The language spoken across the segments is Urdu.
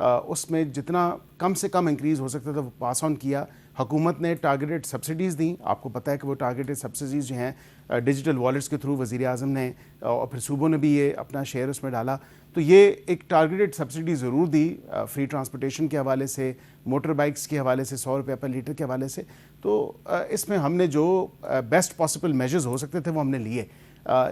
اس میں جتنا کم سے کم انکریز ہو سکتا تھا وہ پاس آن کیا. حکومت نے ٹارگیٹڈ سبسڈیز دیں. آپ کو پتہ ہے کہ وہ ٹارگیٹڈ سبسڈیز جو ہیں ڈیجیٹل والیٹس کے تھرو وزیر اعظم نے اور پھر صوبوں نے بھی یہ اپنا شیئر اس میں ڈالا. تو یہ ایک ٹارگیٹڈ سبسڈی ضرور دی فری ٹرانسپورٹیشن کے حوالے سے, موٹر بائکس کے حوالے سے 100 روپے پر لیٹر کے حوالے سے. تو اس میں ہم نے جو بیسٹ پاسبل میجرز ہو سکتے تھے وہ ہم نے لیے.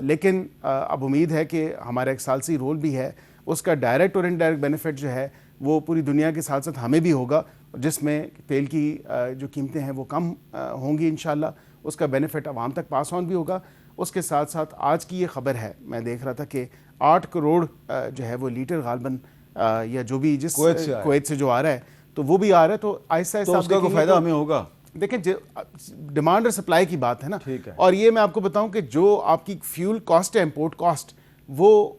لیکن اب امید ہے کہ ہمارا ایک ثالثی رول بھی ہے, اس کا ڈائریکٹ اور انڈائریکٹ بینیفٹ جو ہے وہ پوری دنیا کے ساتھ ساتھ ہمیں بھی ہوگا, جس میں تیل کی جو قیمتیں ہیں وہ کم ہوں گی انشاءاللہ. اس کا بینیفٹ عوام تک پاس آن بھی ہوگا. اس کے ساتھ ساتھ آج کی یہ خبر ہے, میں دیکھ رہا تھا کہ 8 کروڑ جو ہے وہ لیٹر غالباً یا جو بھی جس کویت سے جو آ رہا ہے تو وہ بھی آ رہا ہے. تو آہستہ آہستہ اس کا کوئی فائدہ ہمیں ہوگا. دیکھیں ڈیمانڈ اور سپلائی کی بات ہے نا. اور یہ میں آپ کو بتاؤں کہ جو آپ کی فیول کاسٹ ہے, امپورٹ کاسٹ, وہ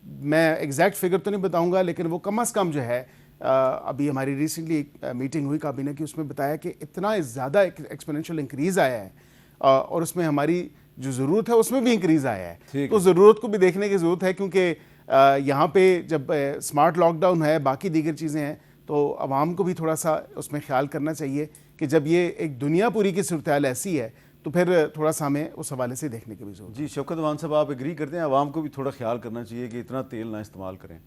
میں ایگزیکٹ فگر تو نہیں بتاؤں گا لیکن وہ کم از کم جو ہے ابھی ہماری ریسنٹلی میٹنگ ہوئی کابینہ کی, اس میں بتایا کہ اتنا زیادہ ایکسپوننشیل انکریز آیا ہے اور اس میں ہماری جو ضرورت ہے اس میں بھی انکریز آیا ہے. تو ضرورت کو بھی دیکھنے کی ضرورت ہے, کیونکہ یہاں پہ جب اسمارٹ لاک ڈاؤن ہے, باقی دیگر چیزیں ہیں, تو عوام کو بھی تھوڑا سا اس میں خیال کرنا چاہیے کہ جب یہ ایک دنیا پوری کی صورتحال ایسی ہے تو پھر تھوڑا سا ہمیں اس حوالے سے دیکھنے کی بھی ضرورت ہے. جی شوکت عوان صاحب, آپ ایگری کرتے ہیں عوام کو بھی تھوڑا خیال کرنا چاہیے کہ اتنا تیل نہ استعمال کریں؟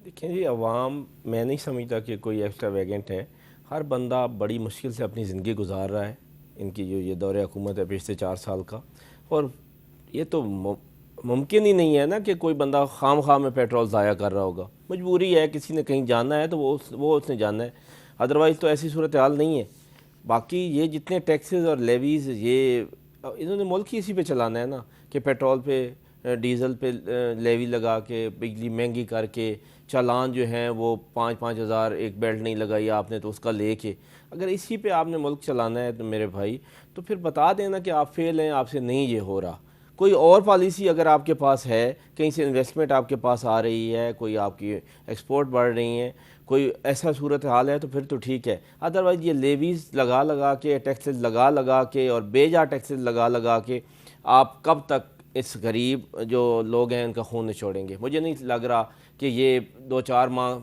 دیکھیں جی, عوام میں نہیں سمجھتا کہ کوئی ایکسٹرا ویگنٹ ہے. ہر بندہ بڑی مشکل سے اپنی زندگی گزار رہا ہے. ان کی جو یہ دور حکومت ہے پچھلے 4 سال کا, اور یہ تو ممکن ہی نہیں ہے نا کہ کوئی بندہ خام خواہ میں پیٹرول ضائع کر رہا ہوگا. مجبوری ہے, کسی نے کہیں جانا ہے تو وہ اس نے جانا ہے, ادروائز تو ایسی صورتحال نہیں ہے. باقی یہ جتنے ٹیکسز اور لیویز یہ انہوں نے ملک ہی اسی پہ چلانا ہے نا, کہ پیٹرول پہ ڈیزل پہ لیوی لگا کے بجلی مہنگی کر کے, چالان جو ہیں وہ 5-5 ہزار, ایک بیلٹ نہیں لگائی آپ نے تو اس کا لے کے, اگر اسی پہ آپ نے ملک چلانا ہے تو میرے بھائی تو پھر بتا دینا کہ آپ فیل ہیں, آپ سے نہیں یہ ہو رہا. کوئی اور پالیسی اگر آپ کے پاس ہے, کہیں سے انویسٹمنٹ آپ کے پاس آ رہی ہے, کوئی آپ کی ایکسپورٹ بڑھ رہی ہیں, کوئی ایسا صورتحال ہے تو پھر تو ٹھیک ہے. ادروائز یہ لیویز لگا کے, ٹیکسز لگا کے اور بے جا ٹیکسز لگا کے آپ کب تک اس غریب جو لوگ ہیں ان کا خون نچوڑیں گے؟ مجھے نہیں لگ رہا کہ یہ 2-4 ماہ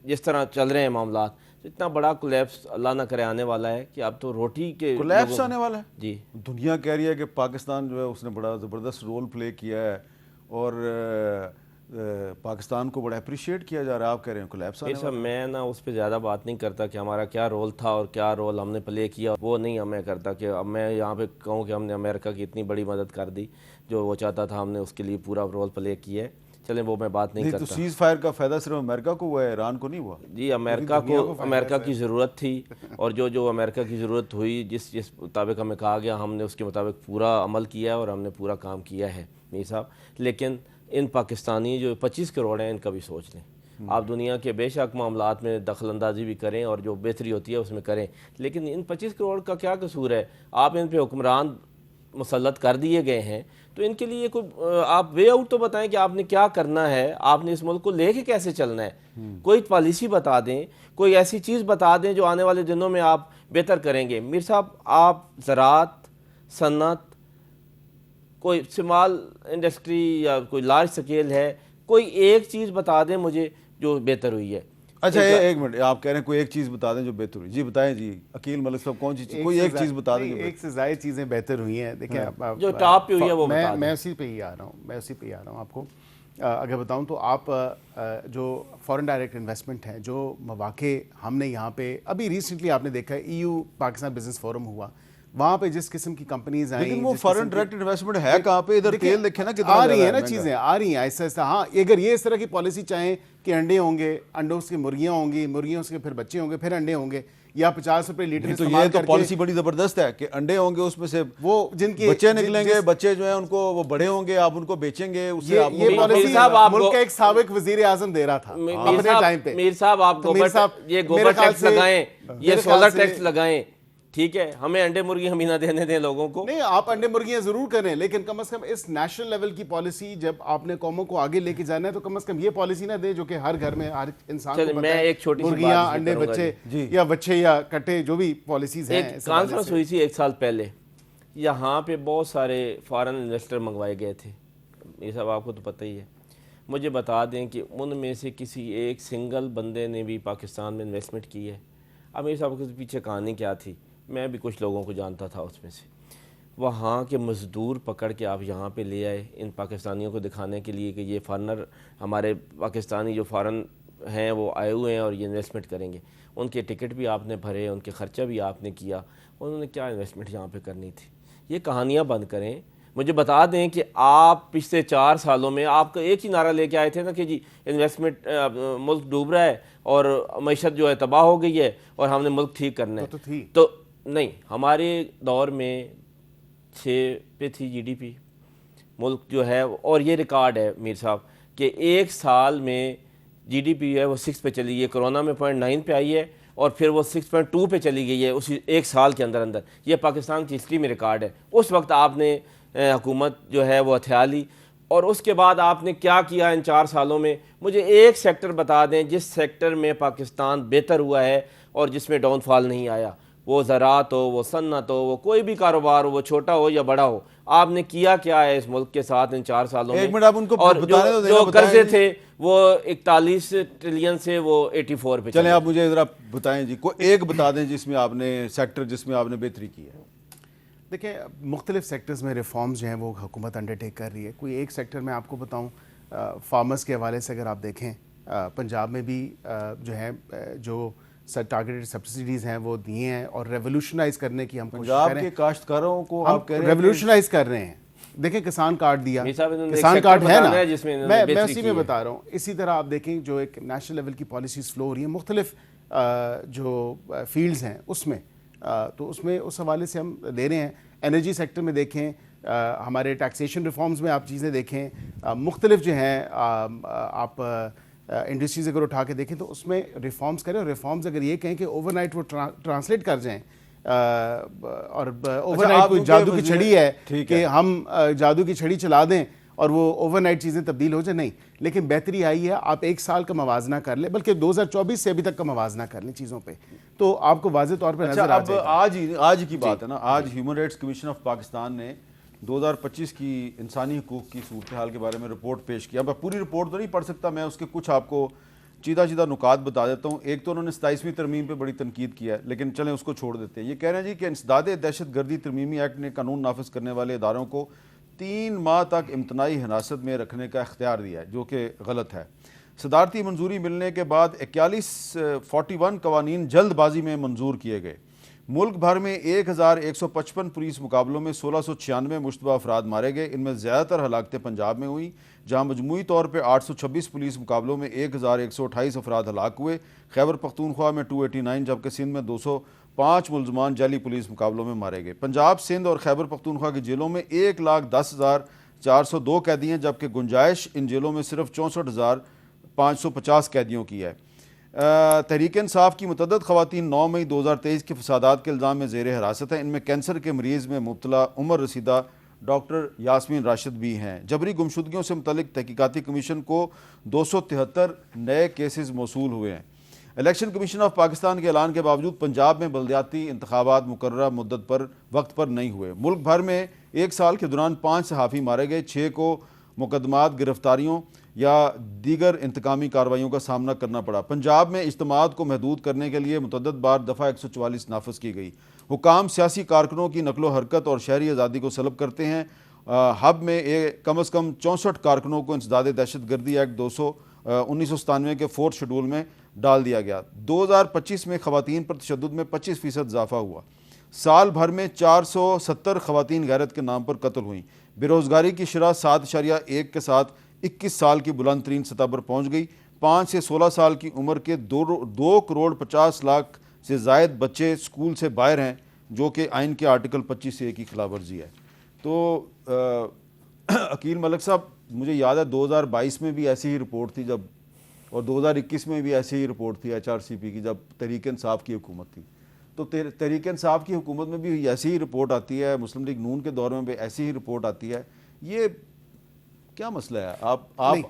جس طرح چل رہے ہیں معاملات, اتنا بڑا کولیپس اللہ نہ کرے آنے والا ہے کہ اب تو روٹی کے کولیپس آنے والا ہے. جی, دنیا کہہ رہی ہے کہ پاکستان جو ہے اس نے بڑا زبردست رول پلے کیا ہے اور پاکستان کو بڑا اپریشیٹ کیا جا رہا ہے. آپ کہہ رہے ہیں کولیپس آنے والا ہے. میں نا اس پہ زیادہ بات نہیں کرتا کہ ہمارا کیا رول تھا اور کیا رول ہم نے پلے کیا, وہ نہیں میں کرتا کہ اب میں یہاں پہ کہوں کہ ہم نے امریکہ کی اتنی بڑی مدد کر دی, جو وہ چاہتا تھا ہم نے اس کے لیے پورا رول پلے کیا ہے. چلیں وہ میں بات نہیں کرتا. تو سیز فائر کا فائدہ صرف امریکہ کو ہوا ہے, ایران کو نہیں ہوا. جی, امریکہ کی ضرورت تھی, اور جو امریکہ کی ضرورت ہوئی, جس مطابق ہمیں کہا گیا, ہم نے اس کے مطابق پورا عمل کیا ہے اور ہم نے پورا کام کیا ہے میر صاحب. لیکن ان پاکستانی جو 25 کروڑ ہیں ان کا بھی سوچ لیں. آپ دنیا کے بے شک معاملات میں دخل اندازی بھی کریں اور جو بہتری ہوتی ہے اس میں کریں, لیکن ان 25 کروڑ کا کیا قصور ہے؟ آپ ان پہ حکمران مسلط کر دیے گئے ہیں, تو ان کے لیے کوئی آپ وے آؤٹ تو بتائیں کہ آپ نے کیا کرنا ہے, آپ نے اس ملک کو لے کے کیسے چلنا ہے. کوئی پالیسی بتا دیں, کوئی ایسی چیز بتا دیں جو آنے والے دنوں میں آپ بہتر کریں گے. میر صاحب, آپ زراعت, صنعت, کوئی اسمال انڈسٹری یا کوئی لارج سکیل ہے, کوئی ایک چیز بتا دیں مجھے جو بہتر ہوئی ہے. اچھا ایک منٹ, آپ کہہ رہے ہیں کوئی ایک چیز بتا دیں جو بہتر ہوئی. جی بتائیں جی عقیل ملک صاحب, کون سی چیز, کوئی ایک چیز بتا دیں. ایک سے زائد چیزیں بہتر ہوئی ہیں. دیکھیں جو ٹاپ پہ ہوئی ہے وہ بتا دیں. میں اسی پہ ہی آ رہا ہوں آپ کو اگر بتاؤں تو. آپ جو فورن ڈائریکٹ انویسٹمنٹ ہے, جو مواقع ہم نے یہاں پہ ابھی ریسنٹلی آپ نے دیکھا ہے EU پاکستان بزنس فورم ہوا, وہاں پہ جس قسم کی کمپنیز آئیں, لیکن وہ فارن ڈائریکٹ انویسٹمنٹ ہے کہاں پہ؟ ادھر تیل دیکھیں نا کتنا آ رہی ہیں نا چیزیں, آ رہی ہیں آہستہ آہستہ. ہاں, اگر یہ اس طرح کی پالیسی چاہیں کہ انڈے ہوں گے, انڈوں سے مرغیاں ہوں گی, مرغیوں سے پھر بچے ہوں گے, پھر انڈے ہوں گے, یا 50 روپے لیٹر تو یہ تو پالیسی بڑی زبردست ہے کہ انڈے ہوں گے, اس میں سے وہ جن کے بچے نکلیں گے, بچے جو ہیں ان کو وہ بڑے ہوں گے, آپ ان کو بیچیں گے. یہ پالیسی ملک کا ایک سابق وزیر اعظم دے رہا تھا اپنے ٹائم پہ. میر صاحب, آپ یہ گوبر ٹیکس لگائیں, یہ سولر ٹیکس لگائیں, ٹھیک ہے, ہمیں انڈے مرغی ہم ہی نہ دینے دیں لوگوں کو. نہیں, آپ انڈے مرغیاں ضرور کریں, لیکن کم از کم اس نیشنل لیول کی پالیسی جب آپ نے قوموں کو آگے لے کے جانا ہے تو کم از کم یہ پالیسی نہ دے جو کہ ہر گھر میں ہر انسان کو پتہ ہے. مرغیاں, انڈے, بچے یا بچے یا کٹے, جو بھی پالیسیز ہیں. ایک کانفرنس ہوئی تھی 1 سال پہلے, یہاں پہ بہت سارے فارن انویسٹر منگوائے گئے تھے. یہ سب آپ کو تو پتہ ہی ہے. مجھے بتا دیں کہ ان میں سے کسی ایک سنگل بندے نے بھی پاکستان میں انویسٹمنٹ کی ہے؟ امیر صاحب کے پیچھے کہانی کیا تھی؟ میں بھی کچھ لوگوں کو جانتا تھا اس میں سے. وہاں کے مزدور پکڑ کے آپ یہاں پہ لے آئے ان پاکستانیوں کو دکھانے کے لیے کہ یہ فارنر ہمارے پاکستانی جو فارن ہیں وہ آئے ہوئے ہیں اور یہ انویسٹمنٹ کریں گے. ان کے ٹکٹ بھی آپ نے بھرے, ان کے خرچہ بھی آپ نے کیا, انہوں نے کیا انویسٹمنٹ یہاں پہ کرنی تھی؟ یہ کہانیاں بند کریں. مجھے بتا دیں کہ آپ پچھلے 4 سالوں میں آپ کا ایک ہی نعرہ لے کے آئے تھے نا کہ جی انویسٹمنٹ, ملک ڈوب رہا ہے اور معیشت جو ہے تباہ ہو گئی ہے اور ہم نے ملک ٹھیک کرنا ہے. تو نہیں, ہمارے دور میں 6 پہ تھی جی ڈی پی ملک جو ہے, اور یہ ریکارڈ ہے میر صاحب کہ ایک سال میں جی ڈی پی ہے وہ 6 پہ چلی گئی, کرونا میں 0.9 پہ آئی ہے اور پھر وہ 6.2 پہ چلی گئی ہے اسی ایک سال کے اندر اندر. یہ پاکستان کی ہسٹری میں ریکارڈ ہے. اس وقت آپ نے حکومت جو ہے وہ ہتھیا لی, اور اس کے بعد آپ نے کیا کیا ان 4 سالوں میں؟ مجھے ایک سیکٹر بتا دیں جس سیکٹر میں پاکستان بہتر ہوا ہے اور جس میں ڈاؤن فال نہیں آیا. وہ زراعت ہو, وہ صنعت ہو, وہ کوئی بھی کاروبار ہو, وہ چھوٹا ہو یا بڑا ہو. آپ نے کیا کیا ہے اس ملک کے ساتھ ان 4 سالوں میں؟ ایک منٹ آپ ان کو اور بتانے تو جو قرضے تھے وہ 41 ٹریلین سے وہ 84 پہ چلیں. آپ مجھے ذرا بتائیں جی, کوئی ایک بتا دیں جس میں آپ نے سیکٹر جس میں آپ نے بہتری کی ہے. دیکھیں, مختلف سیکٹرز میں ریفارمز جو ہیں وہ حکومت انڈرٹیک کر رہی ہے. کوئی ایک سیکٹر میں آپ کو بتاؤں, فارمرز کے حوالے سے اگر آپ دیکھیں, پنجاب میں بھی جو ہے جو ٹارگیٹڈ سبسڈیز ہیں وہ دیے ہیں, اور ریولوشنائز کرنے کی ہم کوشش کر رہے ہیں. پنجاب کے کاشتکاروں کو آپ کہہ رہے ہیں ریولوشنائز کر رہے ہیں. دیکھیں, کسان کارڈ دیا, کسان کسان کارڈ ہے نا, میں اسی اسی میں بتا رہا ہوں. اسی طرح آپ دیکھیں جو ایک نیشنل لیول کی پالیسیز فلو ہو رہی ہیں مختلف جو فیلڈز ہیں اس میں, تو اس میں اس حوالے سے ہم دے رہے ہیں. انرجی سیکٹر میں دیکھیں, ہمارے ٹیکسیشن ریفارمز میں آپ چیزیں دیکھیں, مختلف جو ہیں آپ انڈسٹریز اگر اٹھا کے دیکھیں تو اس میں ریفارمز کریں. اور ریفارمز اگر یہ کہیں کہ اوور نائٹ وہ ٹرانسلیٹ کر جائیں, اور اوور نائٹ کوئی جادو کی چھڑی ہے کہ ہم جادو کی چھڑی چلا دیں اور وہ اوور نائٹ چیزیں تبدیل ہو جائیں, نہیں. لیکن بہتری آئی ہے. آپ 1 سال کا موازنہ کر لیں, بلکہ 2024 سے ابھی تک کا موازنہ کر لیں چیزوں پہ, تو آپ کو واضح طور پہ نظر آ جائے گا. آج کی بات ہے نا, آج human rights commission of Pakistan نے 2025 کی انسانی حقوق کی صورتحال کے بارے میں رپورٹ پیش کیا. میں پوری رپورٹ تو نہیں پڑھ سکتا, میں اس کے کچھ آپ کو چیدہ نکات بتا دیتا ہوں. ایک تو انہوں نے 27ویں ترمیم پہ بڑی تنقید کیا ہے, لیکن چلیں اس کو چھوڑ دیتے ہیں. یہ کہہ رہے ہیں جی کہ انسداد دہشت گردی ترمیمی ایکٹ نے قانون نافذ کرنے والے اداروں کو 3 ماہ تک امتناعی حراست میں رکھنے کا اختیار دیا ہے, جو کہ غلط ہے. صدارتی منظوری ملنے کے بعد 41 قوانین جلد بازی میں منظور کیے گئے. ملک بھر میں 1155 پولیس مقابلوں میں 1696 مشتبہ افراد مارے گئے. ان میں زیادہ تر ہلاکتیں پنجاب میں ہوئیں, جہاں مجموعی طور پہ 826 پولیس مقابلوں میں 1128 افراد ہلاک ہوئے. خیبر پختونخوا میں 289, جبکہ سندھ میں 205 ملزمان جعلی پولیس مقابلوں میں مارے گئے. پنجاب, سندھ اور خیبر پختونخوا کی جیلوں میں 1,10,402 قیدی ہیں, جبکہ گنجائش ان جیلوں میں صرف 64,550 قیدیوں کی ہے. تحریک انصاف کی متعدد خواتین 9 مئی 2023 کے فسادات کے الزام میں زیر حراست ہیں. ان میں کینسر کے مریض میں مبتلا عمر رسیدہ ڈاکٹر یاسمین راشد بھی ہیں. جبری گمشدگیوں سے متعلق تحقیقاتی کمیشن کو 273 نئے کیسز موصول ہوئے ہیں. الیکشن کمیشن آف پاکستان کے اعلان کے باوجود پنجاب میں بلدیاتی انتخابات مقررہ مدت پر وقت پر نہیں ہوئے. ملک بھر میں 1 سال کے دوران 5 صحافی مارے گئے, 6 کو مقدمات, گرفتاریوں یا دیگر انتقامی کارروائیوں کا سامنا کرنا پڑا. پنجاب میں اجتماعات کو محدود کرنے کے لیے متعدد بار دفعہ 144 نافذ کی گئی. حکام سیاسی کارکنوں کی نقل و حرکت اور شہری آزادی کو سلب کرتے ہیں. ہب میں کم از کم 64 کارکنوں کو انسداد دہشت گردی ایکٹ 1997 کے 4 شیڈول میں ڈال دیا گیا. 2025 میں خواتین پر تشدد میں 25% اضافہ ہوا. سال بھر میں 470 خواتین غیرت کے نام پر قتل ہوئیں. بے روزگاری کی شرح 7.1 کے ساتھ 21 سال کی بلند ترین سطح پر پہنچ گئی. 5 سے 16 سال کی عمر کے 2 کروڑ 50 لاکھ سے زائد بچے اسکول سے باہر ہیں, جو کہ آئین کے آرٹیکل 25A کی خلاف ورزی ہے. تو عقیل ملک صاحب, مجھے یاد ہے 2022 میں بھی ایسی ہی رپورٹ تھی جب, اور 2021 میں بھی ایسی ہی رپورٹ تھی HRCP کی جب تحریک انصاف کی حکومت تھی. تو تحریک انصاف کی حکومت میں بھی ایسی ہی رپورٹ آتی ہے, مسلم لیگ نون کے دور میں بھی ایسی ہی رپورٹ آتی ہے. یہ کیا مسئلہ ہے؟ آپ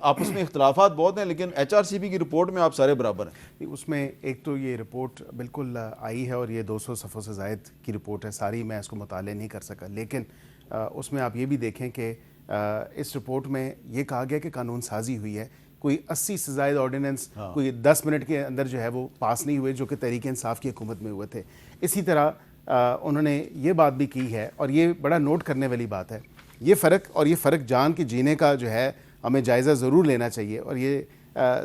آپس میں اختلافات بہت ہیں, لیکن HRCP کی رپورٹ میں آپ سارے برابر ہیں. اس میں ایک تو یہ رپورٹ بالکل آئی ہے, اور یہ 200 صفحوں سے زائد کی رپورٹ ہے. ساری میں اس کو مطالعہ نہیں کر سکا, لیکن اس میں آپ یہ بھی دیکھیں کہ اس رپورٹ میں یہ کہا گیا کہ قانون سازی ہوئی ہے, کوئی 80 سے زائد آرڈیننس کوئی 10 منٹ کے اندر جو ہے وہ پاس نہیں ہوئے, جو کہ تحریک انصاف کی حکومت میں ہوئے تھے. اسی طرح انہوں نے یہ بات بھی کی ہے, اور یہ بڑا نوٹ کرنے والی بات ہے, یہ فرق جان کے جینے کا جو ہے ہمیں جائزہ ضرور لینا چاہیے, اور یہ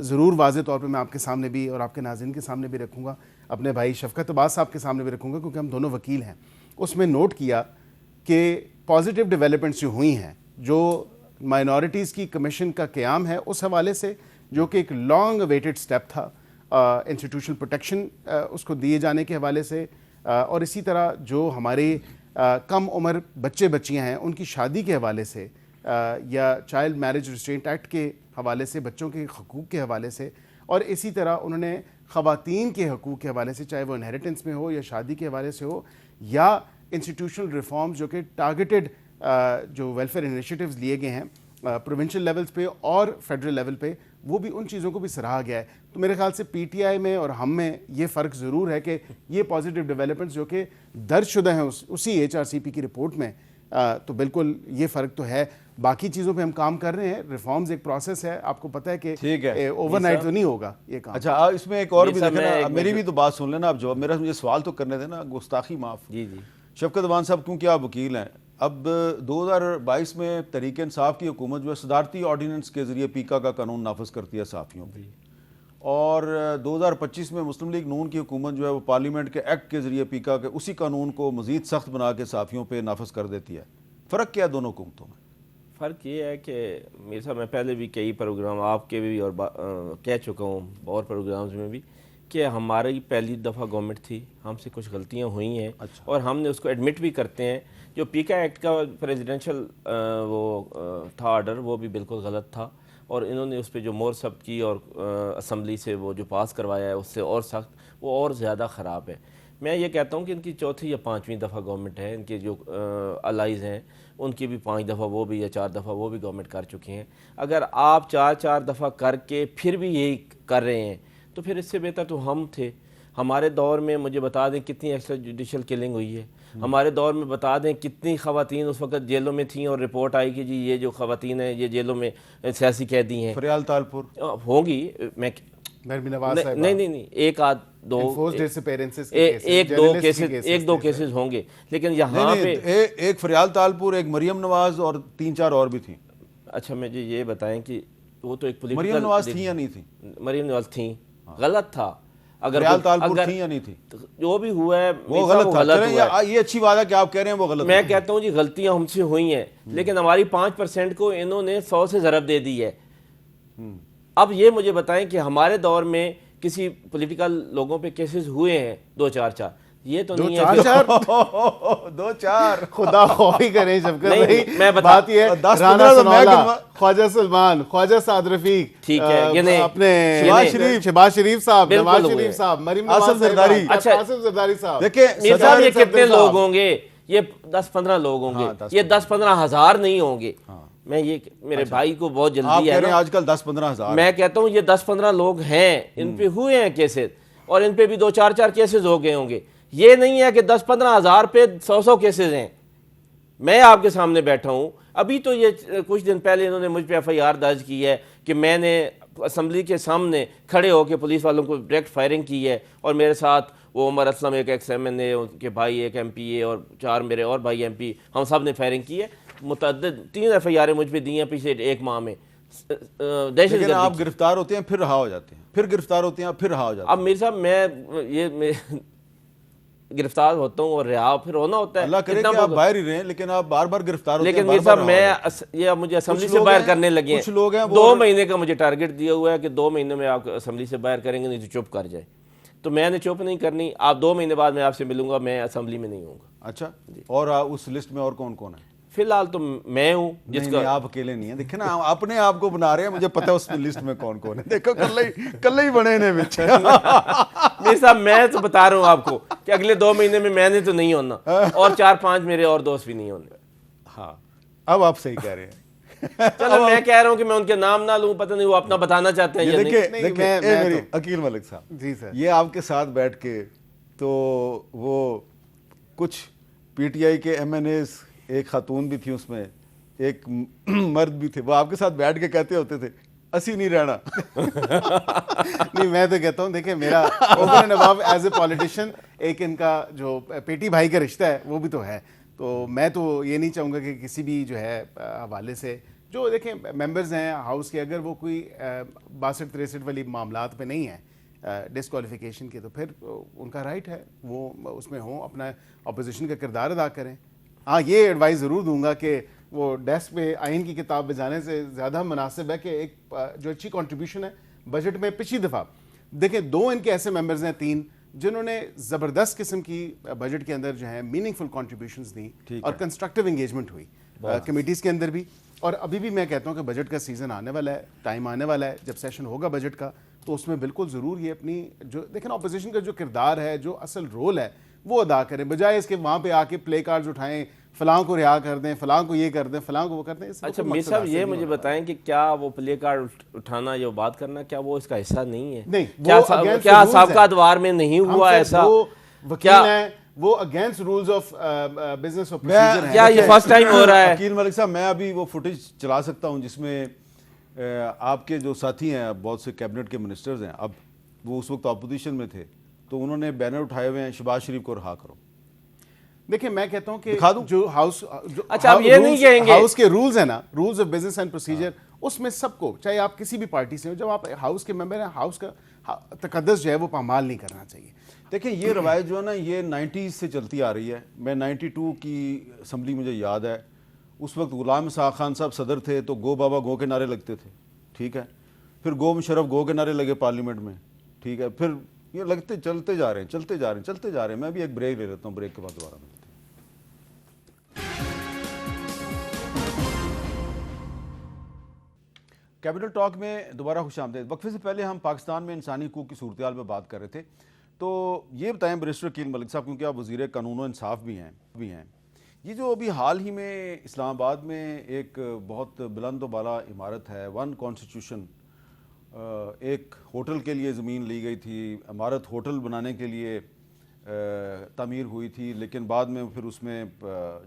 ضرور واضح طور پہ میں آپ کے سامنے بھی اور آپ کے ناظرین کے سامنے بھی رکھوں گا, اپنے بھائی شفقت عباس صاحب کے سامنے بھی رکھوں گا, کیونکہ ہم دونوں وکیل ہیں. اس میں نوٹ کیا کہ پازیٹیو ڈیولپمنٹس جو ہوئی ہیں, جو مائنورٹیز کی کمیشن کا قیام ہے اس حوالے سے, جو کہ ایک لانگ اویٹڈ سٹیپ تھا انسٹیٹیوشنل پروٹیکشن اس کو دیے جانے کے حوالے سے, اور اسی طرح جو ہمارے کم عمر بچے بچیاں ہیں ان کی شادی کے حوالے سے, یا چائلڈ میرج ریسٹرینٹ ایکٹ کے حوالے سے, بچوں کے حقوق کے حوالے سے, اور اسی طرح انہوں نے خواتین کے حقوق کے حوالے سے, چاہے وہ انہیریٹنس میں ہو یا شادی کے حوالے سے ہو, یا انسٹیٹیوشنل ریفارمز جو کہ ٹارگیٹڈ جو ویلفیئر انیشیٹیوز لیے گئے ہیں پروونشل لیولز پہ اور فیڈرل لیول پہ, وہ بھی ان چیزوں کو بھی سراہا گیا ہے. تو میرے خیال سے پی ٹی آئی میں اور ہم میں یہ فرق ضرور ہے کہ یہ پازیٹیو ڈیولپمنٹس جو کہ درج شدہ ہیں اسی ایچ آر سی پی کی رپورٹ میں, تو بالکل یہ فرق تو ہے. باقی چیزوں پہ ہم کام کر رہے ہیں, ریفارمز ایک پروسیس ہے, آپ کو پتہ ہے کہ اوور نائٹ تو نہیں ہوگا یہ کام. اچھا اس میں ایک اور بھی دیکھیں نا, میری بھی تو بات سن لینا, آپ جواب میرا مجھے سوال تو کرنے دینا, گستاخی معاف. جی جی شفقت عبان صاحب, کیونکہ آپ وکیل ہیں, اب 2022 میں تحریک انصاف کی حکومت جو ہے صدارتی آرڈیننس کے ذریعے پیکا کا قانون نافذ کرتی ہے صحافیوں پہ, اور 2025 میں مسلم لیگ نون کی حکومت جو ہے وہ پارلیمنٹ کے ایکٹ کے ذریعے پیکا کے اسی قانون کو مزید سخت بنا کے صحافیوں پہ نافذ کر دیتی ہے. فرق کیا ہے دونوں حکومتوں میں؟ فرق یہ ہے کہ میرے صاحب میں پہلے بھی کئی پروگرام آپ کے بھی اور کہہ چکا ہوں اور پروگرامز میں بھی کہ ہماری پہلی دفعہ گورنمنٹ تھی, ہم سے کچھ غلطیاں ہوئی ہیں, اور ہم نے اس کو ایڈمٹ بھی کرتے ہیں. جو پیکا ایکٹ کا پریزیڈنشل وہ تھا آرڈر, وہ بھی بالکل غلط تھا, اور انہوں نے اس پہ جو مور سب کی اور اسمبلی سے وہ جو پاس کروایا ہے اس سے اور سخت, وہ اور زیادہ خراب ہے. میں یہ کہتا ہوں کہ ان کی چوتھی یا پانچویں دفعہ گورنمنٹ ہے, ان کے جو الائز ہیں ان کی بھی 5 دفعہ وہ بھی یا 4 دفعہ وہ بھی گورنمنٹ کر چکی ہیں. اگر آپ 4 دفعہ کر کے پھر بھی یہی کر رہے ہیں تو پھر اس سے بہتر تو ہم تھے. ہمارے دور میں مجھے بتا دیں کتنی ایکسٹرا جوڈیشل کلنگ ہوئی ہے, ہمارے دور میں بتا دیں کتنی خواتین اس وقت جیلوں میں تھیں, اور رپورٹ آئی کہ جی یہ جو خواتین ہیں یہ جیلوں میں سیاسی قیدی ہیں. فریال تالپور ہوں گی, میں نہیں ایک آدھ دو کیسز ہوں گے, لیکن یہاں پہ ایک فریال تالپور, ایک مریم نواز اور 3-4 اور بھی تھیں. اچھا مجھے یہ بتائیں کہ وہ تو ایک مریم نواز تھیں یا نہیں تھیں؟ مریم نواز تھیں, غلط تھا. اگر فریال تالپور تھیں یا نہیں تھیں؟ جو بھی ہوا ہے وہ غلط تھا. یہ اچھی بات ہے کہ آپ کہہ رہے ہیں وہ غلط. میں کہتا ہوں جی غلطیاں ہم سے ہوئی ہیں, لیکن ہماری 5% کو انہوں نے 100 سے ضرب دے دی ہے. اب یہ مجھے بتائیں کہ ہمارے دور میں کسی پولیٹیکل لوگوں پہ کیسز ہوئے ہیں 2-4, یہ تو نہیں ہے 2-4 خدا خواہی کریں شفقت بھائی. میں بات یہ ہے رانا ثناءاللہ, خواجہ سلمان, خواجہ سعد رفیق, ٹھیک ہے, اپنے شہباز شریف صاحب, نواز شریف صاحب, مریم نواز زرداری, آصف زرداری صاحب. دیکھیں میر صاحب یہ کتنے لوگ ہوں گے؟ یہ 10-15 لوگ ہوں گے, یہ 10-15 ہزار نہیں ہوں گے. میں یہ میرے بھائی کو بہت جلدی ہے, آج کل 10-15 ہزار, میں کہتا ہوں یہ 10-15 لوگ ہیں, ان پہ ہوئے ہیں کیسز, اور ان پہ بھی 2-4 کیسز ہو گئے ہوں گے. یہ نہیں ہے کہ 10-15 ہزار پہ 100 کیسز ہیں. میں آپ کے سامنے بیٹھا ہوں, ابھی تو یہ کچھ دن پہلے انہوں نے مجھ پہ FIR درج کی ہے کہ میں نے اسمبلی کے سامنے کھڑے ہو کے پولیس والوں کو ڈائریکٹ فائرنگ کی ہے, اور میرے ساتھ وہ عمر اسلم ایک ایکس MNA, ان کے بھائی ایک MPA اور 4 میرے اور بھائی MP, ہم سب نے فائرنگ کی ہے. متعدد 3 FIR مجھ پہ دی ہیں پچھلے 1 ماہ میں. دہشت گردی. آپ گرفتار ہوتے ہیں پھر رہا ہو جاتے ہیں, پھر گرفتار ہوتے ہیں پھر رہا ہو جاتے ہیں. اب میر صاحب میں گرفتار ہوتا ہوں اور رہا پھر ہونا ہوتا ہے. اللہ کرے کہ آپ باہر ہی رہیں, لیکن آپ بار بار گرفتار ہوتے ہیں. لیکن میر صاحب میں یہ مجھے اسمبلی سے باہر کرنے لگے ہیں. 2 مہینے کا مجھے ٹارگٹ دیا ہوا ہے کہ 2 مہینے میں آپ اسمبلی سے باہر کریں گے, نہیں تو چپ کر جائے. تو میں نے چپ نہیں کرنی. آپ 2 مہینے بعد میں آپ سے ملوں گا, میں اسمبلی میں نہیں ہوں گا. اچھا, اور اس لسٹ میں اور کون کون ہے؟ فی الحال تو میں ہوں جس کا. آپ اکیلے نہیں ہیں, دیکھیں نا اپنے آپ کو بنا رہے ہیں, مجھے پتہ ہے اس لسٹ میں کون کون ہے. دیکھو کل ہی بنے نے بچ. میر صاحب میں تو بتا رہا ہوں آپ کو کہ اگلے 2 مہینے میں نے تو نہیں ہونا, اور 4-5 میرے اور دوست بھی نہیں ہونے. ہاں اب آپ صحیح کہہ رہے ہیں. چلو میں کہہ رہا ہوں کہ میں ان کے نام نہ لوں, پتہ نہیں وہ اپنا بتانا چاہتے ہیں یا نہیں. دیکھیں عقیل ملک صاحب, جی سر, یہ آپ کے ساتھ بیٹھ کے تو وہ کچھ PTI کے MNAs, ایک خاتون بھی تھی اس میں, ایک مرد بھی تھے, وہ آپ کے ساتھ بیٹھ کے کہتے ہوتے تھے اسی نہیں رہنا. نہیں میں تو کہتا ہوں دیکھیں میرا over and above as a politician ایک ان کا جو پیٹی بھائی کا رشتہ ہے وہ بھی تو ہے, تو میں تو یہ نہیں چاہوں گا کہ کسی بھی جو ہے حوالے سے جو دیکھیں ممبرز ہیں ہاؤس کے, اگر وہ کوئی 62-63 والی معاملات پہ نہیں ہیں ڈسکوالیفیکیشن کے, تو پھر ان کا رائٹ ہے وہ اس میں ہوں, اپنا اپوزیشن کا کردار ادا کریں. ہاں یہ ایڈوائز ضرور دوں گا کہ وہ ڈیسک پہ آئین کی کتاب بجانے سے زیادہ مناسب ہے کہ ایک جو اچھی کنٹریبیوشن ہے بجٹ میں. پچھلی دفعہ دیکھیں 2 ان کے ایسے ممبرز ہیں 3 جنہوں نے زبردست قسم کی بجٹ کے اندر جو ہے میننگ فل کنٹریبیوشنز دیں اور کنسٹرکٹیو انگیجمنٹ ہوئی کمیٹیز کے اندر بھی. اور ابھی بھی میں کہتا ہوں کہ بجٹ کا سیزن آنے والا ہے, ٹائم آنے والا ہے جب سیشن ہوگا بجٹ کا, تو اس میں بالکل ضرور یہ اپنی جو دیکھیں اپوزیشن کا جو کردار ہے, جو اصل رول ہے وہ ادا کریں, بجائے اس کے وہاں پہ آ کے پلے کارڈز اٹھائیں, فلاں کو رہا کر دیں, فلاں کو یہ کر دیں, فلاں کو وہ کر دیں. اچھا میر صاحب یہ مجھے بتائیں کہ کیا وہ پلے کارڈ اٹھانا یا بات کرنا کیا وہ اس کا حصہ نہیں ہے؟ نہیں, کیا سابقہ ادوار میں نہیں ہوا ایسا؟ وکیل ہیں وہ against rules of business of procedure ہیں. کیا یہ فرسٹ ٹائم ہو رہا ہے؟ عقیل ملک صاحب میں ابھی وہ فوٹیج چلا سکتا ہوں جس میں آپ کے جو ساتھی ہیں بہت سے کیبنٹ کے منسٹرز ہیں, اب وہ اس وقت اپوزیشن میں تھے, تو انہوں نے بینر اٹھائے ہوئے ہیں شہباز شریف کو رہا کرو. دیکھیں میں کہتا ہوں کہ دکھا دوں جو ہاؤس اچھا آپ یہ نہیں کہیں گے ہاؤس کے رولز ہیں نا, rules of business and procedure, اس میں سب کو چاہے آپ کسی بھی پارٹی سے ہو, جب آپ ہاؤس کے ممبر ہیں ہاؤس کا تقدس جو ہے وہ پامال نہیں کرنا چاہیے. دیکھیں یہ روایت جو ہے نا یہ 90s سے چلتی آ رہی ہے. میں 92 کی اسمبلی مجھے یاد ہے, اس وقت غلام اسحاق خان صاحب صدر تھے تو گو بابا گو کے نعرے لگتے تھے, ٹھیک ہے, پھر گو مشرف گو کے نعرے لگے پارلیمنٹ میں, ٹھیک ہے, پھر یہ لگتے چلتے جا رہے ہیں. میں بھی ایک بریک لے لیتا ہوں, بریک کے بعد دوبارہ ملتے ہیں. کیپٹل ٹاک میں دوبارہ خوش آمدید. وقفے سے پہلے ہم پاکستان میں انسانی حقوق کی صورتحال میں بات کر رہے تھے, تو یہ بتائیں بیرسٹر عقیل ملک صاحب, کیونکہ آپ وزیر قانون و انصاف بھی ہیں, یہ جو ابھی حال ہی میں اسلام آباد میں ایک بہت بلند و بالا عمارت ہے, 1 کانسٹیٹیوشن, ایک ہوٹل کے لیے زمین لی گئی تھی, عمارت ہوٹل بنانے کے لیے تعمیر ہوئی تھی, لیکن بعد میں پھر اس میں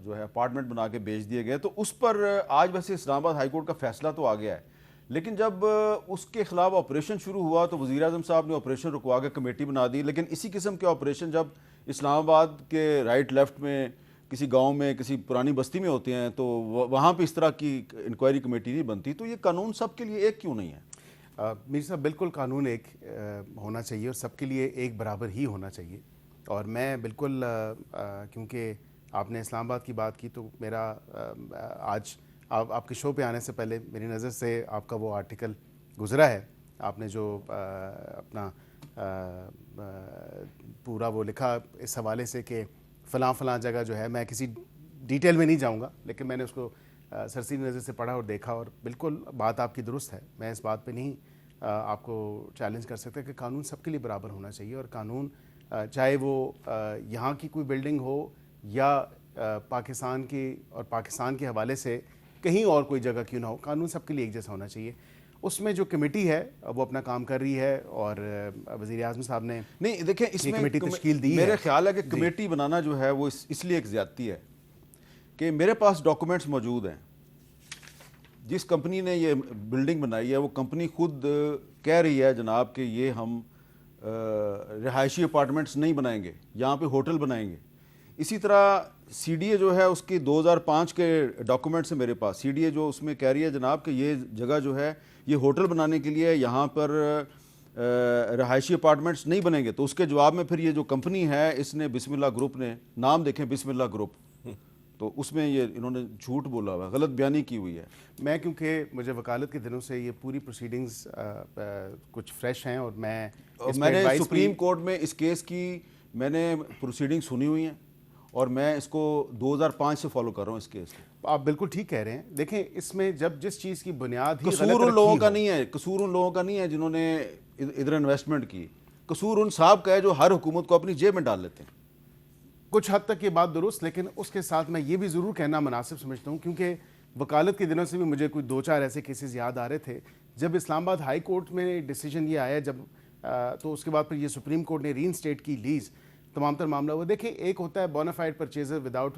جو ہے اپارٹمنٹ بنا کے بیچ دیے گئے. تو اس پر آج ویسے اسلام آباد ہائی کورٹ کا فیصلہ تو آ گیا ہے, لیکن جب اس کے خلاف آپریشن شروع ہوا تو وزیر اعظم صاحب نے آپریشن رکوا کے کمیٹی بنا دی. لیکن اسی قسم کے آپریشن جب اسلام آباد کے رائٹ لیفٹ میں کسی گاؤں میں کسی پرانی بستی میں ہوتے ہیں تو وہاں پہ اس طرح کی انکوائری کمیٹی نہیں بنتی. تو یہ قانون سب کے لیے ایک کیوں نہیں ہے؟ میر صاحب بالکل قانون ایک ہونا چاہیے اور سب کے لیے ایک برابر ہی ہونا چاہیے. اور میں بالکل کیونکہ آپ نے اسلام آباد کی بات کی تو میرا آج آپ کے شو پہ آنے سے پہلے میری نظر سے آپ کا وہ آرٹیکل گزرا ہے, آپ نے جو اپنا پورا وہ لکھا اس حوالے سے کہ فلاں جگہ جو ہے, میں کسی ڈیٹیل میں نہیں جاؤں گا, لیکن میں نے اس کو سرسری نظر سے پڑھا اور دیکھا, اور بالکل بات آپ کی درست ہے. میں اس بات پہ نہیں آپ کو چیلنج کر سکتا کہ قانون سب کے لیے برابر ہونا چاہیے, اور قانون چاہے وہ یہاں کی کوئی بلڈنگ ہو یا پاکستان کی اور پاکستان کے حوالے سے کہیں اور کوئی جگہ کیوں نہ ہو, قانون سب کے لیے ایک جیسا ہونا چاہیے. اس میں جو کمیٹی ہے وہ اپنا کام کر رہی ہے, اور وزیر اعظم صاحب نے نہیں دیکھیں اس میں کمیٹی تشکیل دی ہے. میرے خیال ہے کہ کمیٹی بنانا جو ہے وہ اس لیے ایک زیادتی ہے کہ میرے پاس ڈاکومنٹس موجود ہیں. جس کمپنی نے یہ بلڈنگ بنائی ہے وہ کمپنی خود کہہ رہی ہے جناب کہ یہ ہم رہائشی اپارٹمنٹس نہیں بنائیں گے, یہاں پہ ہوٹل بنائیں گے. اسی طرح سی ڈی اے جو ہے اس کی 2005 کے ڈاکومنٹس ہیں میرے پاس. سی ڈی اے جو اس میں کہہ رہی ہے جناب کہ یہ جگہ جو ہے یہ ہوٹل بنانے کے لیے, یہاں پر رہائشی اپارٹمنٹس نہیں بنیں گے. تو اس کے جواب میں پھر یہ جو کمپنی ہے اس نے بسم اللہ گروپ نے, نام دیکھیں بسم اللہ گروپ, تو اس میں یہ انہوں نے جھوٹ بولا ہوا ہے, غلط بیانی کی ہوئی ہے. میں کیونکہ مجھے وکالت کے دنوں سے یہ پوری پروسیڈنگز کچھ فریش ہیں, اور میں نے سپریم کورٹ میں اس کیس کی میں نے پروسیڈنگ سنی ہوئی ہیں, اور میں اس کو 2005 سے فالو کر رہا ہوں اس کیس کو. آپ بالکل ٹھیک کہہ رہے ہیں. دیکھیں اس میں جب جس چیز کی بنیاد ہی قصور ان لوگوں کا نہیں ہے, قصور ان لوگوں کا نہیں ہے جنہوں نے ادھر انویسٹمنٹ کی, قصور ان صاحب کا ہے جو ہر حکومت کو اپنی جیب میں ڈال لیتے ہیں. کچھ حد تک یہ بات درست, لیکن اس کے ساتھ میں یہ بھی ضرور کہنا مناسب سمجھتا ہوں, کیونکہ وکالت کے دنوں سے بھی مجھے کوئی 2-4 ایسے کیسز یاد آ رہے تھے جب اسلام آباد ہائی کورٹ میں ڈیسیجن یہ آیا جب, تو اس کے بعد پھر یہ سپریم کورٹ نے ری انسٹیٹ کی لیز, تمام تر معاملہ وہ. دیکھیں ایک ہوتا ہے بونافائڈ پرچیزر وداؤٹ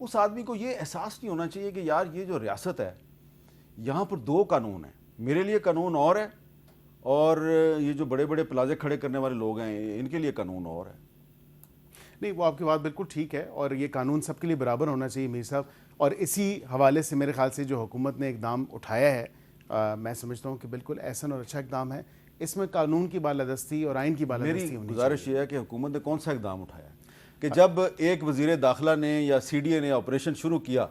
اس آدمی کو یہ احساس نہیں ہونا چاہیے کہ یار یہ جو ریاست ہے یہاں پر دو قانون ہیں، میرے لیے قانون اور ہے اور یہ جو بڑے بڑے پلازے کھڑے کرنے والے لوگ ہیں ان کے لیے قانون اور ہے. نہیں، وہ آپ کی بات بالکل ٹھیک ہے، اور یہ قانون سب کے لیے برابر ہونا چاہیے میر صاحب. اور اسی حوالے سے میرے خیال سے جو حکومت نے اقدام اٹھایا ہے میں سمجھتا ہوں کہ بالکل احسن اور اچھا اقدام ہے. اس میں قانون کی بالادستی اور آئین کی بالادستی میری ہونی گزارش یہ ہے کہ حکومت نے کون سا اقدام اٹھایا کہ جب ایک وزیر داخلہ نے یا سی ڈی اے نے آپریشن شروع کیا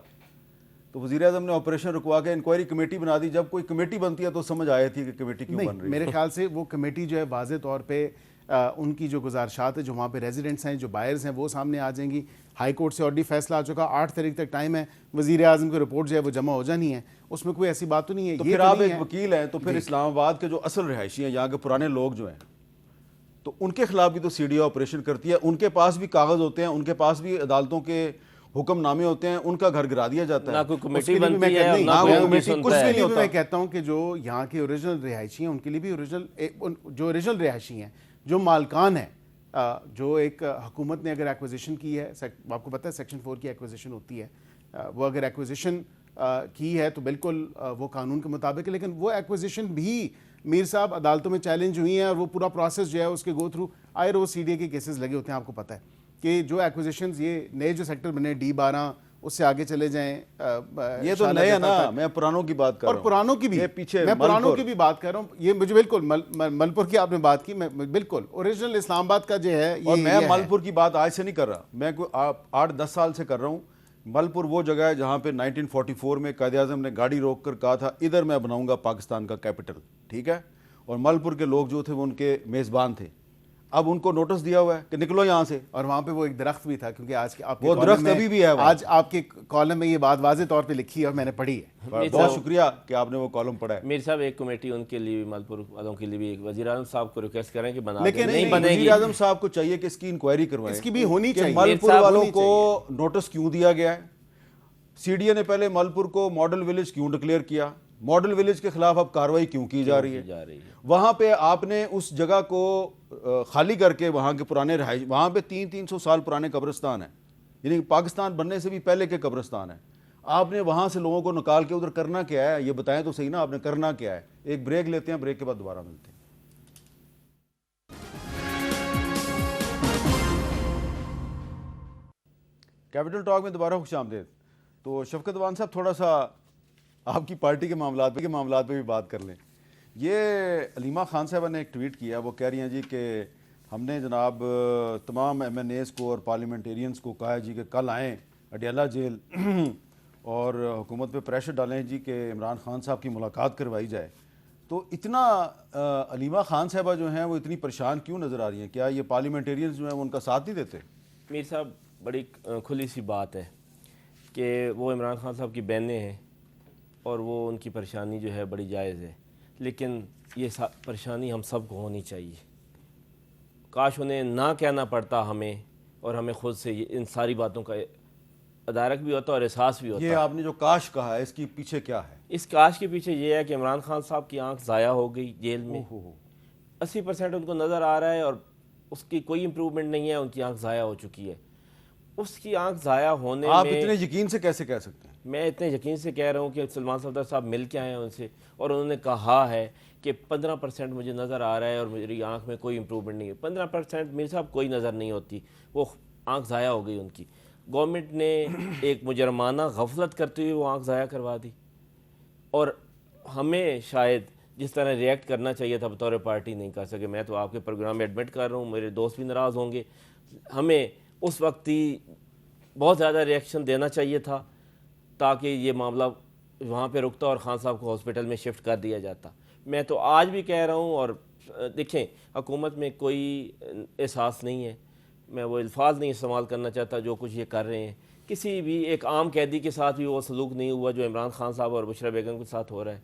تو وزیر اعظم نے آپریشن رکوا کے انکوائری کمیٹی بنا دی. جب کوئی کمیٹی بنتی ہے تو سمجھ آئی تھی کہ کمیٹی کیوں بن نہیں، رہی ہے. میرے خیال سے وہ کمیٹی جو ہے واضح طور پہ ان کی جو گزارشات ہے جو وہاں پہ ریزیڈنٹس ہیں جو بائرز ہیں وہ سامنے آ جائیں گی. ہائی کورٹ سے آلریڈی فیصلہ آ چکا، 8 تاریخ تک ٹائم ہے، وزیر اعظم کی رپورٹ جو ہے وہ جمع ہو جانی ہے، اس میں کوئی ایسی بات تو نہیں ہے. تو یہ پھر آپ نہیں ایک ہے وکیل ہیں تو پھر اسلام آباد کے جو اصل رہائشی ہیں یہاں کے پرانے لوگ جو ہیں تو ان کے خلاف بھی تو سی ڈی او آپریشن کرتی ہے. ان کے پاس بھی کاغذ ہوتے ہیں، ان کے پاس بھی عدالتوں کے حکم نامے ہوتے ہیں، ان کا گھر گرا دیا جاتا ہے. نہ کوئی اس کمیٹی کے لیے بھی میں بنتی ہے اور نہیں، نہ نہ کوئی وہ کمیٹی کمیٹی سنتا کچھ ہے. بھی نہیں بھی ہوتا. میں کہتا ہوں کہ جو یہاں کے اوریجنل رہائشی ہیں ان کے لیے بھی جو اوریجنل رہائشی ہیں، جو مالکان ہیں، جو ایک حکومت نے اگر ایکوزیشن کی ہے، آپ کو پتہ ہے سیکشن 4 کی ایکوزیشن ہوتی ہے، وہ اگر ایکوزیشن کی ہے تو بالکل وہ قانون کے مطابق ہے. لیکن وہ ایکوزیشن بھی میر صاحب عدالتوں میں چیلنج ہوئی ہیں اور وہ پورا پروسیس جو ہے اس کے گو تھرو آئے روز سی ڈی اے کے کیسز لگے ہوتے ہیں. آپ کو پتہ ہے کہ جو ایکوزیشنز یہ نئے جو سیکٹر بنے D12 اس سے آگے چلے جائیں، یہ تو نئے ہے نا، میں پرانوں کی بات کر رہا اور ہوں. پرانوں کی بھی، یہ پیچھے میں پرانوں ملپور. کی بھی بات کر رہا ہوں. یہ مجھے بالکل ملپور کی آپ نے بات کی، میں بالکل اوریجنل اسلام آباد کا جو ہے اور میں یہ ملپور کی بات آج سے نہیں کر رہا، میں کوئی 8-10 سال سے کر رہا ہوں. ملپور وہ جگہ ہے جہاں پہ 1944 میں قائد اعظم نے گاڑی روک کر کہا تھا ادھر میں بناؤں گا پاکستان کا کیپٹل، ٹھیک ہے، اور ملپور کے لوگ جو تھے وہ ان کے میزبان تھے. اب ان کو نوٹس دیا ہوا ہے کہ نکلو یہاں سے. اور وہاں پہ وہ ایک درخت بھی تھا، کیونکہ آج آپ کے وہ کالم درخت میں ابھی بھی ہے وہاں. آج آپ کے کالم میں یہ بات واضح طور پہ لکھی ہے اور میں نے پڑھی ہے. بہت شکریہ کہ آپ نے وہ کالم پڑھا ہے. میر صاحب ایک کمیٹی ان کے لیے بھی، ملپور والوں کے لیے بھی وزیر اعظم صاحب کو ریکویسٹ کریں کہ بنا دیں. لیکن نہیں بنے گی. وزیر اعظم صاحب کو چاہیے کہ اس کی انکوائری کروائیں، اس کی بھی ہونی کہ چاہیے. ملپور صاحب والوں ہونی کو نوٹس کیوں دیا گیا ہے. سی ڈی اے نے پہلے ملپور کو ماڈل ولیج کیوں ڈکلیئر کیا، ماڈل ولیج کے خلاف اب کارروائی کیوں کی جا رہی ہے. وہاں پہ آپ نے اس جگہ کو خالی کر کے وہاں کے پرانے رہائش، وہاں پہ 300 سال پرانے قبرستان ہیں، یعنی پاکستان بننے سے بھی پہلے کے قبرستان ہیں. آپ نے وہاں سے لوگوں کو نکال کے ادھر کرنا کیا ہے، یہ بتائیں تو صحیح نا، آپ نے کرنا کیا ہے. ایک بریک لیتے ہیں، بریک کے بعد دوبارہ ملتے ہیں. کیپٹل ٹاک میں دوبارہ خوش آمدید. تو شفقت وان صاحب تھوڑا سا آپ کی پارٹی کے معاملات پہ بھی بات کر لیں. یہ علیمہ خان صاحبہ نے ایک ٹویٹ کیا، وہ کہہ رہی ہیں جی کہ ہم نے جناب تمام ایم این ایز کو اور پارلیمنٹیرینز کو کہا ہے جی کہ کل آئیں اڈیالہ جیل اور حکومت پہ پریشر ڈالیں جی کہ عمران خان صاحب کی ملاقات کروائی جائے. تو اتنا علیمہ خان صاحبہ جو ہیں وہ اتنی پریشان کیوں نظر آ رہی ہیں؟ کیا یہ پارلیمنٹیرینز جو ہیں وہ ان کا ساتھ نہیں دیتے؟ میر صاحب بڑی کھلی سی بات ہے کہ وہ عمران خان صاحب کی بہنیں ہیں اور وہ ان کی پریشانی جو ہے بڑی جائز ہے، لیکن یہ پریشانی ہم سب کو ہونی چاہیے. کاش انہیں نہ کہنا پڑتا ہمیں، اور ہمیں خود سے ان ساری باتوں کا ادارک بھی ہوتا اور احساس بھی ہوتا. یہ آپ نے جو کاش کہا ہے اس کی پیچھے کیا ہے؟ اس کاش کے پیچھے یہ ہے کہ عمران خان صاحب کی آنکھ ضائع ہو گئی جیل میں. 80% ان کو نظر آ رہا ہے اور اس کی کوئی امپروومنٹ نہیں ہے، ان کی آنکھ ضائع ہو چکی ہے. اس کی آنکھ ضائع ہونے آپ میں اتنے یقین سے کیسے کہہ سکتے ہیں؟ میں اتنے یقین سے کہہ رہا ہوں کہ سلمان صفدر صاحب مل کے آئے ہیں ان سے، اور انہوں نے کہا ہے کہ 15% مجھے نظر آ رہا ہے اور میری آنکھ میں کوئی امپروومنٹ نہیں ہے. 15% میرے صاحب کوئی نظر نہیں ہوتی، وہ آنکھ ضائع ہو گئی ان کی. گورنمنٹ نے ایک مجرمانہ غفلت کرتے ہوئے وہ آنکھ ضائع کروا دی، اور ہمیں شاید جس طرح ریئیکٹ کرنا چاہیے تھا بطور پارٹی نہیں کر سکے. میں تو آپ کے پروگرام میں ایڈمٹ کر رہا ہوں، میرے دوست بھی ناراض ہوں گے. ہمیں اس وقت ہی بہت زیادہ ریئیکشن دینا چاہیے تھا تاکہ یہ معاملہ وہاں پہ رکتا اور خان صاحب کو ہاسپٹل میں شفٹ کر دیا جاتا. میں تو آج بھی کہہ رہا ہوں، اور دیکھیں حکومت میں کوئی احساس نہیں ہے، میں وہ الفاظ نہیں استعمال کرنا چاہتا جو کچھ یہ کر رہے ہیں. کسی بھی ایک عام قیدی کے ساتھ بھی وہ سلوک نہیں ہوا جو عمران خان صاحب اور بشرا بیگم کے ساتھ ہو رہا ہے.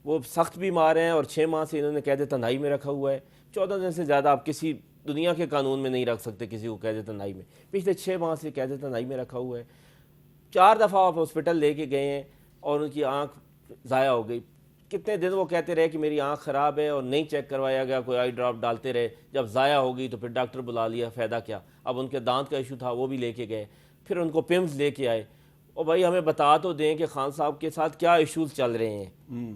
وہ سخت بیمار ہیں اور 6 ماہ سے انہوں نے قید تنہائی میں رکھا ہوا ہے. 14 دن سے زیادہ آپ کسی دنیا کے قانون میں نہیں رکھ سکتے کسی کو قید تنہائی میں. پچھلے 6 ماہ سے قید تنہائی میں رکھا ہوا ہے. 4 دفعہ آپ ہاسپٹل لے کے گئے ہیں اور ان کی آنکھ ضائع ہو گئی. کتنے دن وہ کہتے رہے کہ میری آنکھ خراب ہے اور نہیں چیک کروایا گیا، کوئی آئی ڈراپ ڈالتے رہے. جب ضائع ہو گئی تو پھر ڈاکٹر بلا لیا، فائدہ کیا؟ اب ان کے دانت کا ایشو تھا وہ بھی لے کے گئے، پھر ان کو پمز لے کے آئے. اور بھائی ہمیں بتا تو دیں کہ خان صاحب کے ساتھ کیا ایشوز چل رہے ہیں.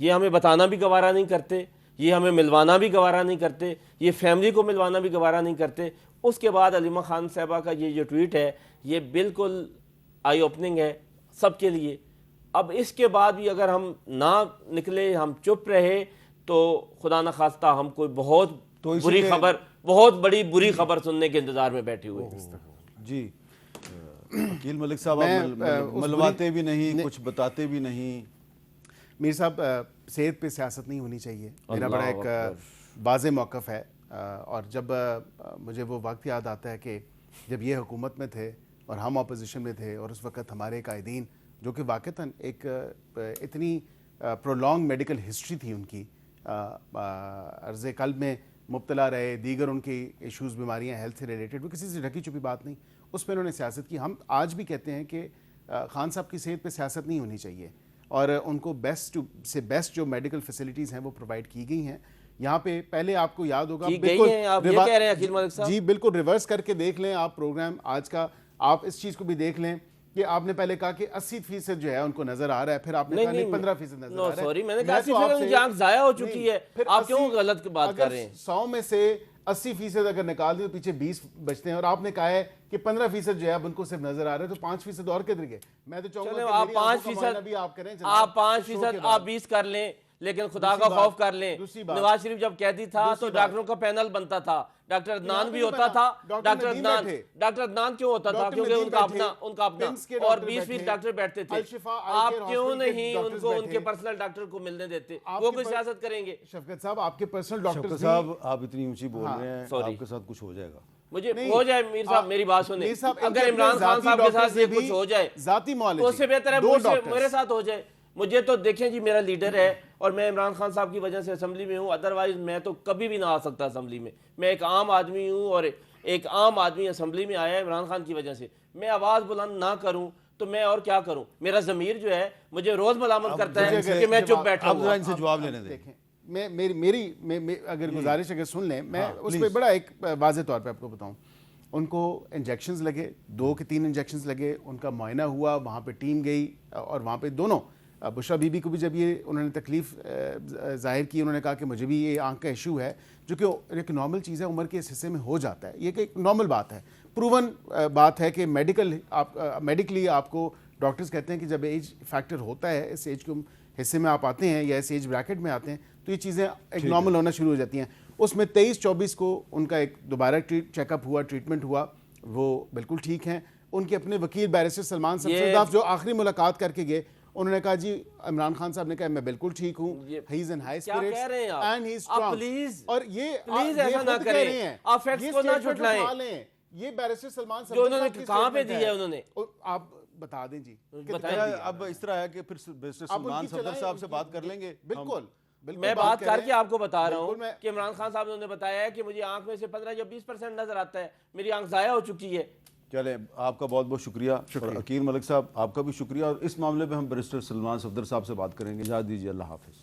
یہ ہمیں بتانا بھی گوارا نہیں کرتے, یہ ہمیں ملوانا بھی گوارا نہیں کرتے, یہ فیملی کو ملوانا بھی گوارا نہیں کرتے. اس کے بعد علیمہ خان صاحبہ کا یہ جو ٹویٹ ہے یہ بالکل آئی اوپننگ ہے سب کے لیے. اب اس کے بعد بھی اگر ہم نہ نکلے, ہم چپ رہے, تو خدا نہ خواستہ ہم کوئی بہت بری خبر, بہت بڑی بری خبر سننے کے انتظار میں بیٹھے ہوئے ہیں. جی وکیل ملک صاحب, آپ ملواتے بھی نہیں, کچھ بتاتے بھی نہیں. میر صاحب, صحت پہ سیاست نہیں ہونی چاہیے, میرا بڑا ایک واضح موقف ہے. اور جب مجھے وہ وقت یاد آتا ہے کہ جب یہ حکومت میں تھے اور ہم اپوزیشن میں تھے, اور اس وقت ہمارے قائدین جو کہ واقعتاً ایک اتنی پرولونگ میڈیکل ہسٹری تھی ان کی, عرض قلب میں مبتلا رہے, دیگر ان کی ایشوز بیماریاں ہیلتھ سے ریلیٹڈ, وہ کسی سے ڈھکی چھپی بات نہیں, اس پہ انہوں نے سیاست کی. ہم آج بھی کہتے ہیں کہ خان صاحب کی صحت پہ سیاست نہیں ہونی چاہیے, اور ان کو بیسٹ سے بیسٹ جو میڈیکل فیسلٹیز ہیں وہ پرووائڈ کی گئی ہیں. یہاں پہ پہلے آپ کو یاد ہوگا, آپ یہ کہہ رہے ہیں عقیل ملک صاحب؟ جی بالکل, ریورس کر کے دیکھ لیں آپ پروگرام آج کا, آپ اس چیز کو بھی دیکھ لیں کہ آپ نے پہلے کہا کہ 80% جو ہے ان کو نظر آ رہا ہے, پھر آپ نے کہا نہیں 15% نظر آ رہا ہے. سوری, میں نے کہا 80% ان کی آنکھ ضائع ہو چکی ہے, آپ کیوں غلط بات کر رہے ہیں؟ 100 میں سے 80% اگر نکال دیں تو پیچھے 20 بچتے ہیں, اور آپ نے کہا ہے کہ 15% جو ہے اب ان کو صرف نظر آ رہا ہے, تو 5% اور کدھر گئے؟ میں تو چاہوں گا آپ 5% آپ کریں, آپ 5%, آپ 20 کر لیں, لیکن خدا کا خوف کر لیں. نواز شریف جب قیدی تھا تو ڈاکٹروں کا پینل بنتا تھا, ڈاکٹر عدنان بھی ہوتا تھا. ڈاکٹر عدنان کیوں ہوتا تھا؟ کیونکہ ان کا اپنا اور 20 ڈاکٹر بیٹھتے تھے. آپ کیوں نہیں ان کو ان کے پرسنل ڈاکٹر کو ملنے دیتے؟ وہ کوئی سیاست کریں گے؟ شفقت صاحب, آپ کے پرسنل ڈاکٹر شفقت صاحب, آپ اتنی اونچی بول رہے ہیں, آپ کے ساتھ کچھ ہو جائے گا. مجھے ہو جائے میر صاحب, میری بات سنیں, اگر عمران خان صاحب کے ساتھ یہ کچھ ہو جائے تو اس سے بہتر ہے میرے ساتھ ہو جائے. مجھے تو دیکھیں جی, میرا لیڈر ہے اور میں عمران خان صاحب کی وجہ سے اسمبلی میں ہوں, ادروائز میں تو کبھی بھی نہ آ سکتا اسمبلی میں. میں ایک عام آدمی ہوں, اور ایک عام آدمی اسمبلی میں آیا ہے عمران خان کی وجہ سے. میں آواز بلند نہ کروں تو میں اور کیا کروں؟ میرا ضمیر جو ہے مجھے روز ملامت کرتا ہے کہ میں چپ بیٹھا ہوں. ان سے جواب لینے دیں. میں میری اگر گزارش اگر سن لیں, میں اس پہ بڑا ایک واضح طور پہ آپ کو بتاؤں. ان کو انجیکشنز لگے, 2 کہ 3 انجیکشنز لگے, ان کا معائنہ ہوا, وہاں پہ ٹیم گئی, اور وہاں پہ دونوں بشرا بی بی کو بھی جب یہ انہوں نے تکلیف ظاہر کی, انہوں نے کہا کہ مجھے بھی یہ آنکھ کا ایشو ہے, جو کہ ایک نارمل چیز ہے, عمر کے اس حصے میں ہو جاتا ہے, یہ کہ ایک نارمل بات ہے, پروون بات ہے کہ میڈیکلی آپ کو ڈاکٹرز کہتے ہیں کہ جب ایج فیکٹر ہوتا ہے, اس ایج کے حصے میں آپ آتے ہیں یا اس ایج بریکٹ میں آتے ہیں, تو یہ چیزیں ایک نارمل ہونا شروع ہو جاتی ہیں. اس میں 23-24 کو ان کا ایک دوبارہ چیک اپ ہوا, ٹریٹمنٹ ہوا, وہ بالکل ٹھیک ہیں. ان کے اپنے وکیل بیرسٹر سلمان صفدر جو آخری ملاقات کر کے گئے, انہوں نے کہا جی عمران خان صاحب نے کہا میں بالکل ٹھیک ہوں, he is in high spirits and he is strong. اور یہ ایسا نہ کریں, آپ فیکٹس کو نہ جھٹلائیں. یہ بیرسٹر سلمان جو انہوں نے کہاں پہ دی ہے, انہوں نے آپ بتا دیں جی. اب اس طرح ہے کہ پھر بیرسٹر سلمان صفدر صاحب سے بات کر لیں گے. بالکل, میں بات کر کے آپ کو بتا رہا ہوں کہ عمران خان صاحب نے بتایا ہے کہ مجھے آنکھ میں سے 15 یا 20% نظر آتا ہے, میری آنکھ ضائع ہو چکی ہے. چلیں, آپ کا بہت بہت شکریہ. عقیل ملک صاحب, آپ کا بھی شکریہ. اور اس معاملے پہ ہم بیرسٹر سلمان صفدر صاحب سے بات کریں گے. اجازت دیجیے, اللہ حافظ.